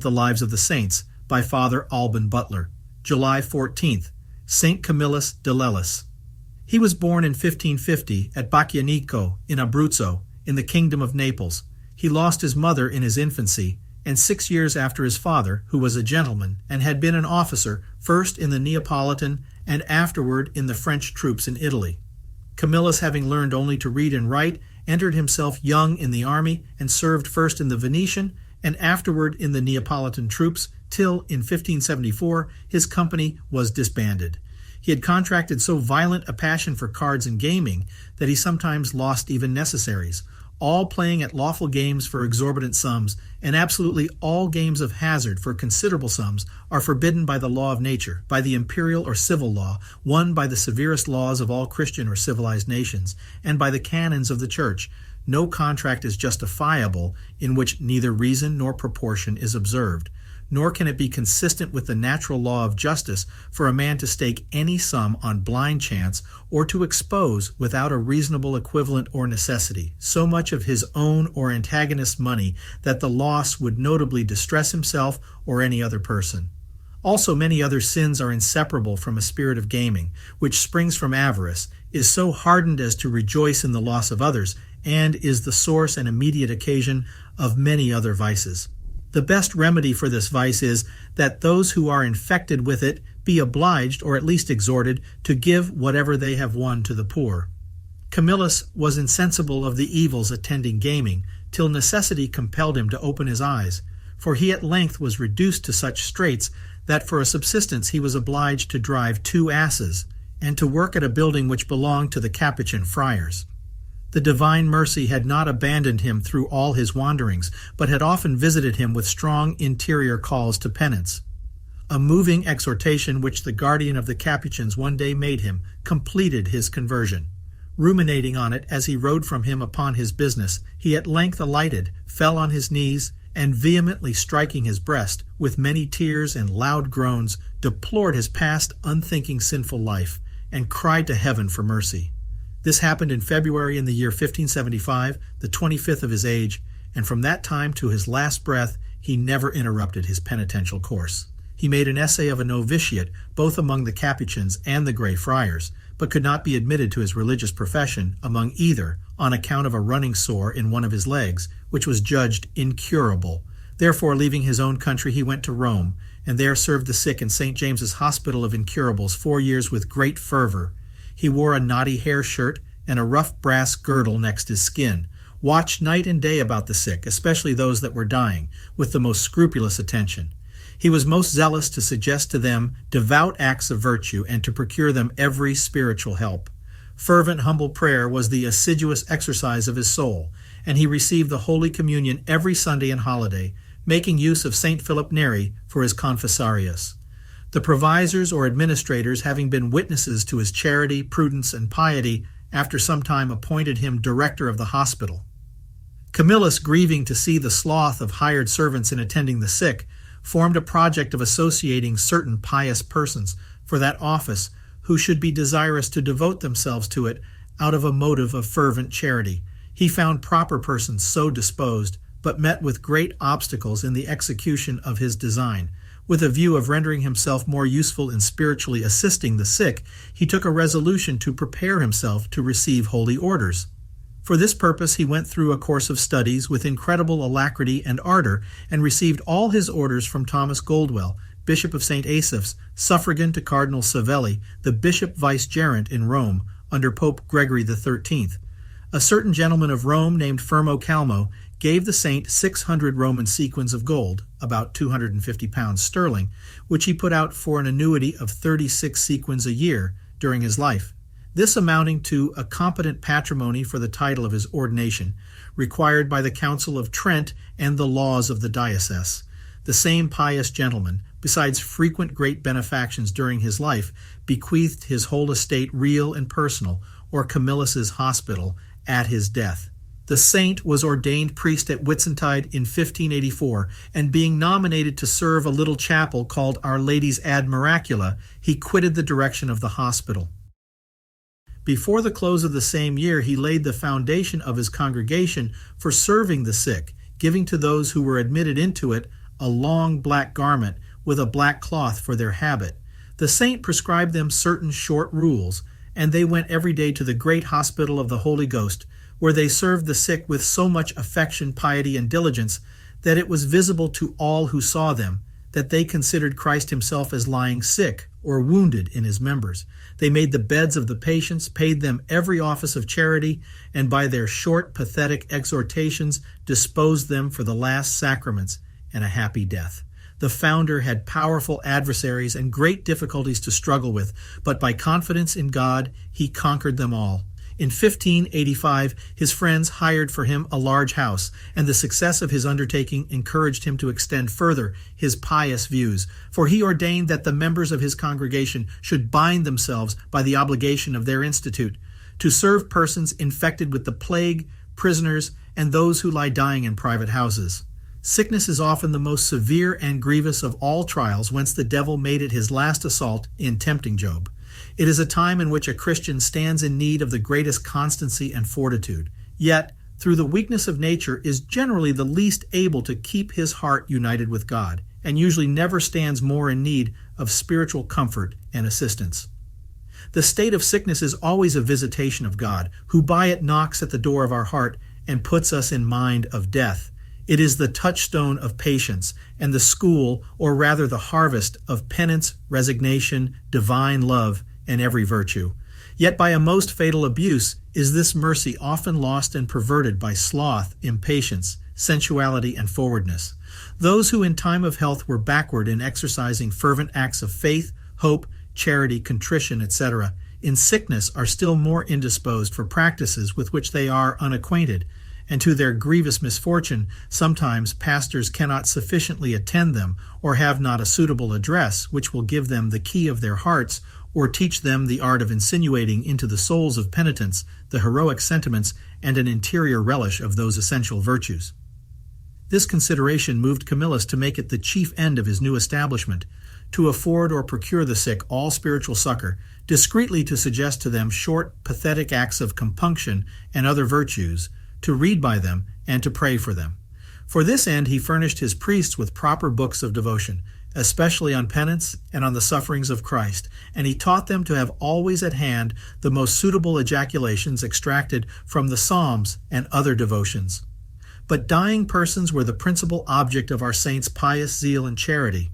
the Lives of the Saints by Father Alban Butler. July 14th, Saint Camillus de Lellis. He was born in 1550 at Bacchianico in Abruzzo, in the Kingdom of Naples. He lost his mother in his infancy, and 6 years after his father, who was a gentleman and had been an officer first in the Neapolitan and afterward in the French troops in Italy. Camillus, having learned only to read and write, entered himself young in the army and served first in the Venetian and afterward in the Neapolitan troops till, in 1574, his company was disbanded. He had contracted so violent a passion for cards and gaming that he sometimes lost even necessaries, all playing at lawful games for exorbitant sums, and absolutely all games of hazard for considerable sums are forbidden by the law of nature, by the imperial or civil law, one by the severest laws of all Christian or civilized nations, and by the canons of the Church. No contract is justifiable in which neither reason nor proportion is observed, nor can it be consistent with the natural law of justice for a man to stake any sum on blind chance or to expose, without a reasonable equivalent or necessity, so much of his own or antagonist's money that the loss would notably distress himself or any other person. Also, many other sins are inseparable from a spirit of gaming, which springs from avarice, is so hardened as to rejoice in the loss of others, and is the source and immediate occasion of many other vices. The best remedy for this vice is that those who are infected with it be obliged, or at least exhorted, to give whatever they have won to the poor. Camillus was insensible of the evils attending gaming, till necessity compelled him to open his eyes, for he at length was reduced to such straits that for a subsistence he was obliged to drive 2 asses, and to work at a building which belonged to the Capuchin friars. The divine mercy had not abandoned him through all his wanderings, but had often visited him with strong interior calls to penance. A moving exhortation which the guardian of the Capuchins one day made him completed his conversion. Ruminating on it as he rode from him upon his business, he at length alighted, fell on his knees, and vehemently striking his breast, with many tears and loud groans, deplored his past unthinking sinful life, and cried to heaven for mercy. This happened in February in the year 1575, the 25th of his age, and from that time to his last breath he never interrupted his penitential course. He made an essay of a novitiate both among the Capuchins and the Grey Friars, but could not be admitted to his religious profession among either on account of a running sore in one of his legs, which was judged incurable. Therefore, leaving his own country, he went to Rome, and there served the sick in St. James's Hospital of Incurables 4 years with great fervor. He wore a knotty hair shirt and a rough brass girdle next his skin, watched night and day about the sick, especially those that were dying, with the most scrupulous attention. He was most zealous to suggest to them devout acts of virtue and to procure them every spiritual help. Fervent, humble prayer was the assiduous exercise of his soul, and he received the Holy Communion every Sunday and holiday, making use of St. Philip Neri for his confessarius. The provisors or administrators, having been witnesses to his charity, prudence, and piety, after some time appointed him director of the hospital. Camillus, grieving to see the sloth of hired servants in attending the sick, formed a project of associating certain pious persons for that office who should be desirous to devote themselves to it out of a motive of fervent charity. He found proper persons so disposed, but met with great obstacles in the execution of his design. With a view of rendering himself more useful in spiritually assisting the sick, he took a resolution to prepare himself to receive holy orders. For this purpose he went through a course of studies with incredible alacrity and ardor, and received all his orders from Thomas Goldwell, Bishop of St. Asaph's, suffragan to Cardinal Savelli, the Bishop Vicegerent in Rome, under Pope Gregory XIII. A certain gentleman of Rome named Fermo Calmo gave the saint 600 Roman sequins of gold, about 250 pounds sterling, which he put out for an annuity of 36 sequins a year during his life. This amounting to a competent patrimony for the title of his ordination, required by the Council of Trent and the laws of the diocese. The same pious gentleman, besides frequent great benefactions during his life, bequeathed his whole estate, real and personal, or Camillus's hospital, at his death. The saint was ordained priest at Whitsuntide in 1584, and being nominated to serve a little chapel called Our Lady's Ad Miracula, he quitted the direction of the hospital. Before the close of the same year, he laid the foundation of his congregation for serving the sick, giving to those who were admitted into it a long black garment with a black cloth for their habit. The saint prescribed them certain short rules, and they went every day to the great hospital of the Holy Ghost, where they served the sick with so much affection, piety, and diligence that it was visible to all who saw them that they considered Christ himself as lying sick or wounded in his members. They made the beds of the patients, paid them every office of charity, and by their short, pathetic exhortations disposed them for the last sacraments and a happy death. The founder had powerful adversaries and great difficulties to struggle with, but by confidence in God, he conquered them all. In 1585, his friends hired for him a large house, and the success of his undertaking encouraged him to extend further his pious views, for he ordained that the members of his congregation should bind themselves by the obligation of their institute to serve persons infected with the plague, prisoners, and those who lie dying in private houses. Sickness is often the most severe and grievous of all trials, whence the devil made it his last assault in tempting Job. It is a time in which a Christian stands in need of the greatest constancy and fortitude, yet, through the weakness of nature, is generally the least able to keep his heart united with God, and usually never stands more in need of spiritual comfort and assistance. The state of sickness is always a visitation of God, who by it knocks at the door of our heart and puts us in mind of death. It is the touchstone of patience, and the school, or rather the harvest, of penance, resignation, divine love, and every virtue. Yet by a most fatal abuse is this mercy often lost and perverted by sloth, impatience, sensuality, and forwardness. Those who in time of health were backward in exercising fervent acts of faith, hope, charity, contrition, etc., in sickness are still more indisposed for practices with which they are unacquainted, and to their grievous misfortune, sometimes pastors cannot sufficiently attend them, or have not a suitable address which will give them the key of their hearts, or teach them the art of insinuating into the souls of penitents the heroic sentiments and an interior relish of those essential virtues. This consideration moved Camillus to make it the chief end of his new establishment, to afford or procure the sick all spiritual succor, discreetly to suggest to them short, pathetic acts of compunction and other virtues, to read by them, and to pray for them. For this end he furnished his priests with proper books of devotion, especially on penance and on the sufferings of Christ, and he taught them to have always at hand the most suitable ejaculations extracted from the Psalms and other devotions. But dying persons were the principal object of our saint's pious zeal and charity.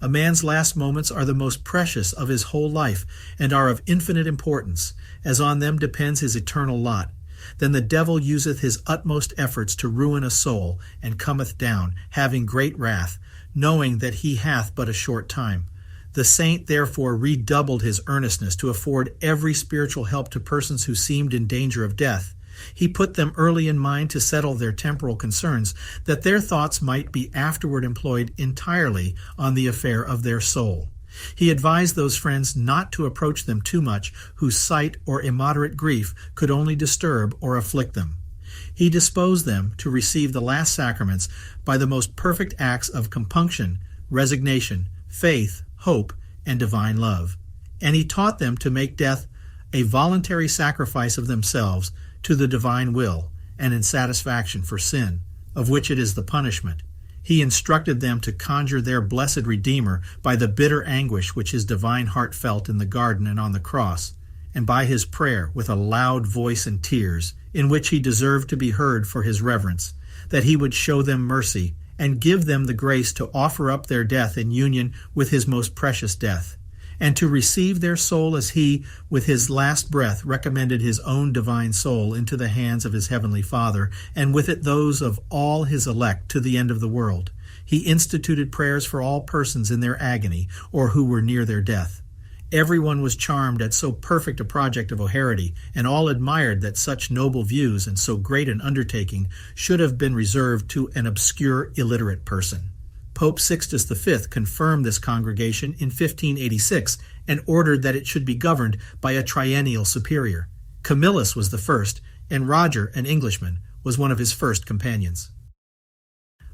A man's last moments are the most precious of his whole life, and are of infinite importance, as on them depends his eternal lot. Then the devil useth his utmost efforts to ruin a soul, and cometh down, having great wrath, knowing that he hath but a short time. The saint therefore redoubled his earnestness to afford every spiritual help to persons who seemed in danger of death. He put them early in mind to settle their temporal concerns, that their thoughts might be afterward employed entirely on the affair of their soul. He advised those friends not to approach them too much, whose sight or immoderate grief could only disturb or afflict them. He disposed them to receive the last sacraments by the most perfect acts of compunction, resignation, faith, hope, and divine love. And he taught them to make death a voluntary sacrifice of themselves to the divine will, and in satisfaction for sin, of which it is the punishment. He instructed them to conjure their blessed Redeemer by the bitter anguish which his divine heart felt in the garden and on the cross, and by his prayer with a loud voice and tears, in which he deserved to be heard for his reverence, that he would show them mercy, and give them the grace to offer up their death in union with his most precious death, and to receive their soul as he, with his last breath, recommended his own divine soul into the hands of his heavenly Father, and with it those of all his elect to the end of the world. He instituted prayers for all persons in their agony, or who were near their death. Everyone was charmed at so perfect a project of O'Harity, and all admired that such noble views and so great an undertaking should have been reserved to an obscure, illiterate person. Pope Sixtus V confirmed this congregation in 1586 and ordered that it should be governed by a triennial superior. Camillus was the first, and Roger, an Englishman, was one of his first companions.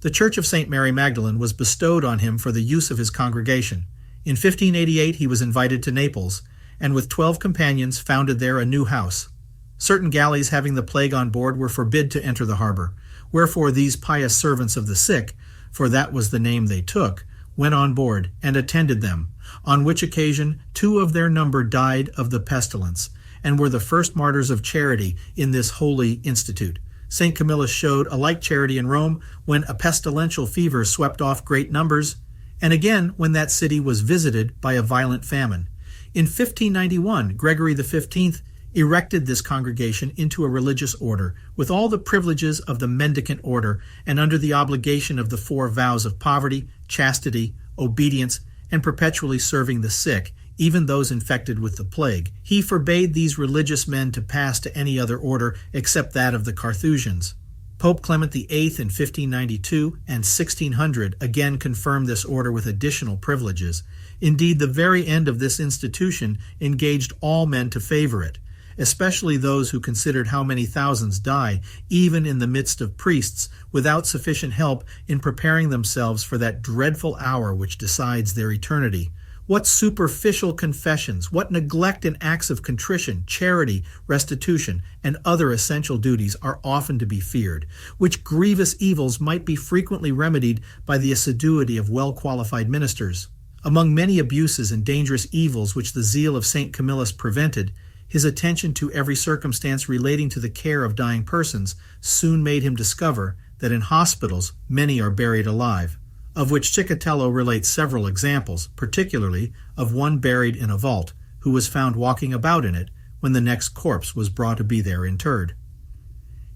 The Church of St. Mary Magdalene was bestowed on him for the use of his congregation. In 1588 he was invited to Naples, and with 12 companions founded there a new house. Certain galleys having the plague on board were forbid to enter the harbor, wherefore these pious servants of the sick, for that was the name they took, went on board and attended them, on which occasion 2 of their number died of the pestilence, and were the first martyrs of charity in this holy institute. St. Camillus showed a like charity in Rome when a pestilential fever swept off great numbers, and again when that city was visited by a violent famine. In 1591, Gregory XV erected this congregation into a religious order, with all the privileges of the mendicant order, and under the obligation of the 4 vows of poverty, chastity, obedience, and perpetually serving the sick, even those infected with the plague. He forbade these religious men to pass to any other order except that of the Carthusians. Pope Clement VIII in 1592 and 1600 again confirmed this order with additional privileges. Indeed, the very end of this institution engaged all men to favor it, especially those who considered how many thousands die, even in the midst of priests, without sufficient help in preparing themselves for that dreadful hour which decides their eternity. What superficial confessions, what neglect in acts of contrition, charity, restitution, and other essential duties are often to be feared, which grievous evils might be frequently remedied by the assiduity of well-qualified ministers. Among many abuses and dangerous evils which the zeal of St. Camillus prevented, his attention to every circumstance relating to the care of dying persons soon made him discover that in hospitals many are buried alive, of which Cicatello relates several examples, particularly of one buried in a vault, who was found walking about in it when the next corpse was brought to be there interred.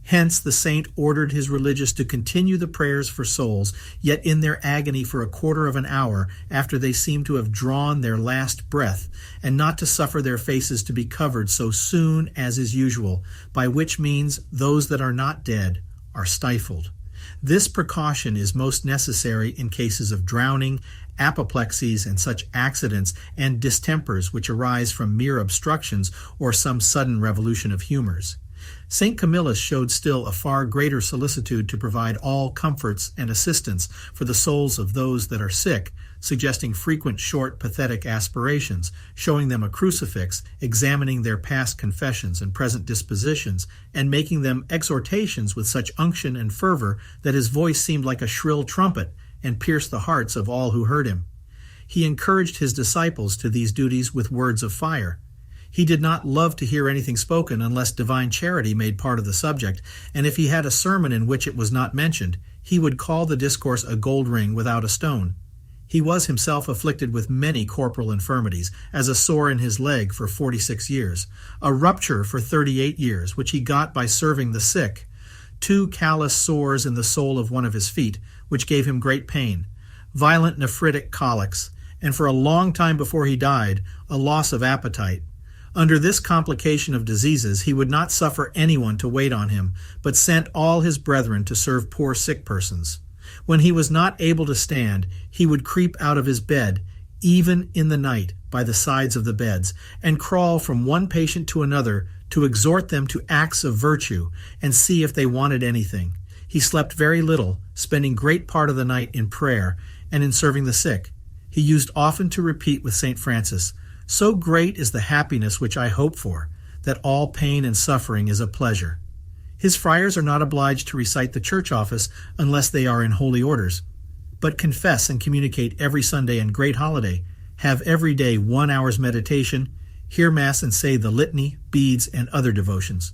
Hence the saint ordered his religious to continue the prayers for souls, yet in their agony for a quarter of an hour after they seem to have drawn their last breath, and not to suffer their faces to be covered so soon as is usual, by which means those that are not dead are stifled. This precaution is most necessary in cases of drowning, apoplexies, and such accidents and distempers which arise from mere obstructions or some sudden revolution of humors. St. Camillus showed still a far greater solicitude to provide all comforts and assistance for the souls of those that are sick, suggesting frequent short pathetic aspirations, showing them a crucifix, examining their past confessions and present dispositions, and making them exhortations with such unction and fervor that his voice seemed like a shrill trumpet and pierced the hearts of all who heard him. He encouraged his disciples to these duties with words of fire. He did not love to hear anything spoken unless divine charity made part of the subject, and if he had a sermon in which it was not mentioned, he would call the discourse a gold ring without a stone. He was himself afflicted with many corporal infirmities, as a sore in his leg for 46 years, a rupture for 38 years, which he got by serving the sick, 2 callous sores in the sole of one of his feet, which gave him great pain, violent nephritic colics, and for a long time before he died, a loss of appetite. Under this complication of diseases, he would not suffer anyone to wait on him, but sent all his brethren to serve poor sick persons. When he was not able to stand, he would creep out of his bed, even in the night, by the sides of the beds, and crawl from one patient to another to exhort them to acts of virtue and see if they wanted anything. He slept very little, spending great part of the night in prayer and in serving the sick. He used often to repeat with St. Francis, "So great is the happiness which I hope for, that all pain and suffering is a pleasure." His friars are not obliged to recite the church office unless they are in holy orders, but confess and communicate every Sunday and great holiday, have every day 1 hour's meditation, hear Mass and say the litany, beads, and other devotions.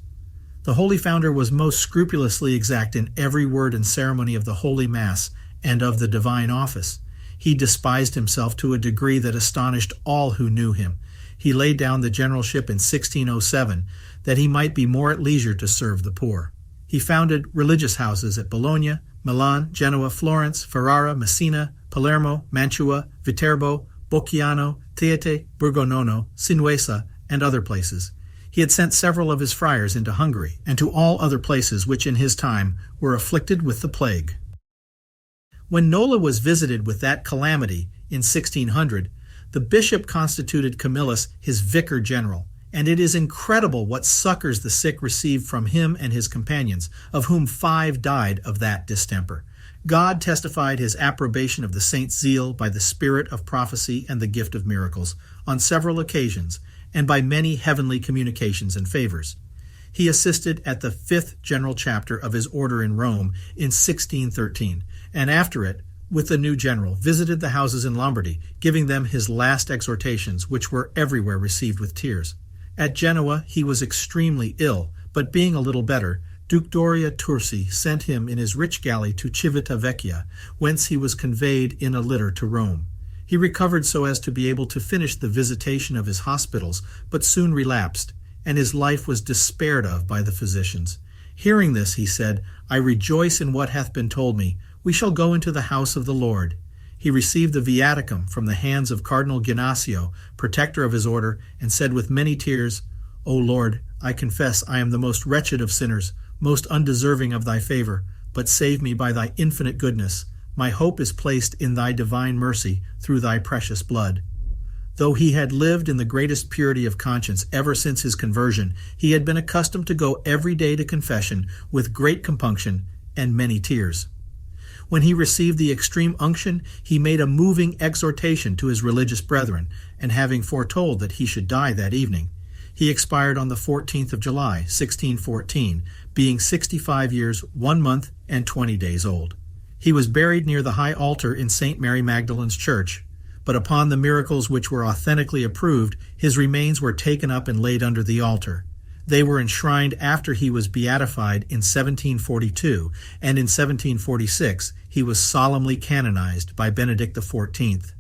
The Holy Founder was most scrupulously exact in every word and ceremony of the Holy Mass and of the divine office. He despised himself to a degree that astonished all who knew him. He laid down the generalship in 1607, that he might be more at leisure to serve the poor. He founded religious houses at Bologna, Milan, Genoa, Florence, Ferrara, Messina, Palermo, Mantua, Viterbo, Bocciano, Teete, Borgonono, Sinuessa, and other places. He had sent several of his friars into Hungary, and to all other places which in his time were afflicted with the plague. When Nola was visited with that calamity in 1600, the bishop constituted Camillus his vicar general, and it is incredible what succors the sick received from him and his companions, of whom 5 died of that distemper. God testified his approbation of the saint's zeal by the spirit of prophecy and the gift of miracles, on several occasions, and by many heavenly communications and favors. He assisted at the 5th general chapter of his order in Rome in 1613, and after it, with the new general, visited the houses in Lombardy, giving them his last exhortations, which were everywhere received with tears. At Genoa he was extremely ill, but being a little better, Duke Doria Tursi sent him in his rich galley to Civitavecchia, whence he was conveyed in a litter to Rome. He recovered so as to be able to finish the visitation of his hospitals, but soon relapsed, and his life was despaired of by the physicians. Hearing this, he said, "I rejoice in what hath been told me. We shall go into the house of the Lord." He received the viaticum from the hands of Cardinal Ginnasio, protector of his order, and said with many tears, "O Lord, I confess I am the most wretched of sinners, most undeserving of thy favor, but save me by thy infinite goodness. My hope is placed in thy divine mercy through thy precious blood." Though he had lived in the greatest purity of conscience ever since his conversion, he had been accustomed to go every day to confession with great compunction and many tears. When he received the extreme unction, he made a moving exhortation to his religious brethren, and having foretold that he should die that evening, he expired on the 14th of July, 1614, being 65 years, 1 month, and 20 days old. He was buried near the high altar in St. Mary Magdalene's Church, but upon the miracles which were authentically approved, his remains were taken up and laid under the altar. They were enshrined after he was beatified in 1742, and in 1746 he was solemnly canonized by Benedict XIV.